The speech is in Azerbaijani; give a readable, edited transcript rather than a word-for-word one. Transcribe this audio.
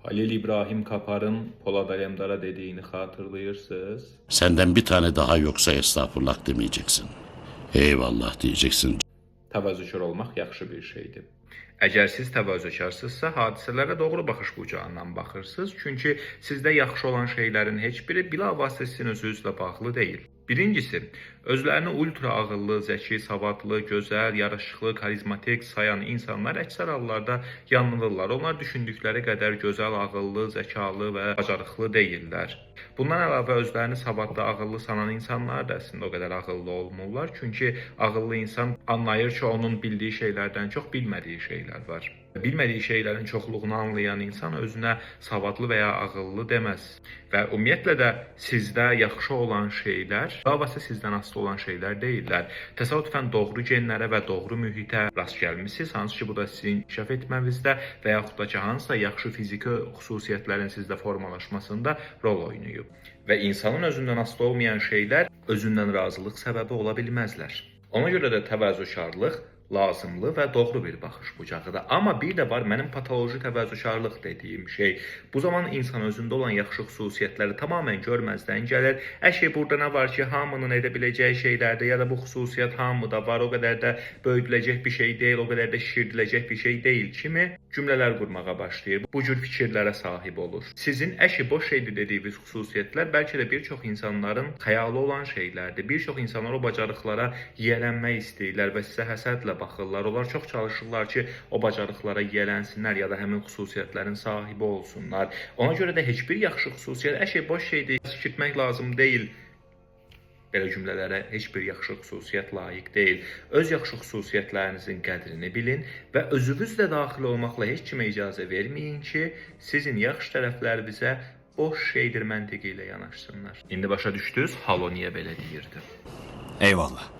Halil İbrahim Kapar'ın Polat Alemdar'a dediğini hatırlayırsınız. Senden bir tane daha yoksa estağfurullah demeyeceksin. Eyvallah diyeceksin. Təvazökar olmaq yaxşı bir şeydir. Əgər siz təvazökarsınızsa, hadisələrə doğru baxış bucağından baxırsınız. Çünki sizdə yaxşı olan şeylərin heç biri bilavasitə sizin özünüzlə bağlı deyil. Birincisi, özlərini ultra ağıllı, zəki, savadlı, gözəl, yaraşıqlı, karizmatik sayan insanlar əksər hallarda yanılırlar. Onlar düşündükləri qədər gözəl, ağıllı, zəkalı və bacarıqlı deyillər. Bundan əlavə özlərini savadlı, ağıllı sanan insanlar da əslində o qədər ağıllı olmurlar. Çünki ağıllı insan anlayır ki, onun bildiyi şeylərdən çox bilmədiyi şeylər var. Bilmədiyi şeylərin çoxluğunu anlayan insan özünə savadlı və ya ağıllı deməz. Və ümumiyyətlə də sizdə yaxşı olan şeylər, davası sizdən asılı olan şeylər deyillər. Təsadüfən doğru genlərə və doğru mühitə rast gəlmisiniz, hansı ki, bu da sizin inkişaf etmənizdə və yaxud da ki, hansısa yaxşı fiziki xüsusiyyətlərin sizdə formalaşmasında rol oynayıb. Və insanın özündən asılı olmayan şeylər özündən razılıq səbəbi ola bilməzlər. Ona görə də təvazökarlıq lazımlı və doğru bir baxış bucağıdır. Amma bir də var mənim patoloji təvazökarlıq dediyim şey. Bu zaman insan özündə olan yaxşı xüsusiyyətləri tamamilə görməzdən gəlir. Əşi, burada nə var ki, hamının edə biləcəyi şeylərdir, ya da bu xüsusiyyət hamıda var, o qədər də böyüdüləcək bir şey deyil, o qədər də şişirdiləcək bir şey deyil kimi cümlələr qurmağa başlayır. Bu cür fikirlərə sahib olur. Sizin əşi, boş şeydir dediyiniz xüsusiyyətlər bəlkə də bir çox insanların xəyalı olan şeylərdir. Bir çox insanlar o bacarıqlara yiyələnmək istəyirlər və sizə həsədlə baxırlar. Onlar çox çalışırlar ki, o bacarıqlara yiyələnsinlər ya da həmin xüsusiyyətlərin sahibi olsunlar. Ona görə də heç bir yaxşı xüsusiyyət, əşi, boş şeydir, sikirtmək lazım deyil. Belə cümlələrə heç bir yaxşı xüsusiyyət layiq deyil. Öz yaxşı xüsusiyyətlərinizin qədrini bilin və özünüz də daxil olmaqla heç kimə icazə verməyin ki, sizin yaxşı tərəflərinizə boş şeydir məntiqi ilə yanaşsınlar. İndi başa düşdünüz, Halo niyə belə deyirdi? Eyvallah.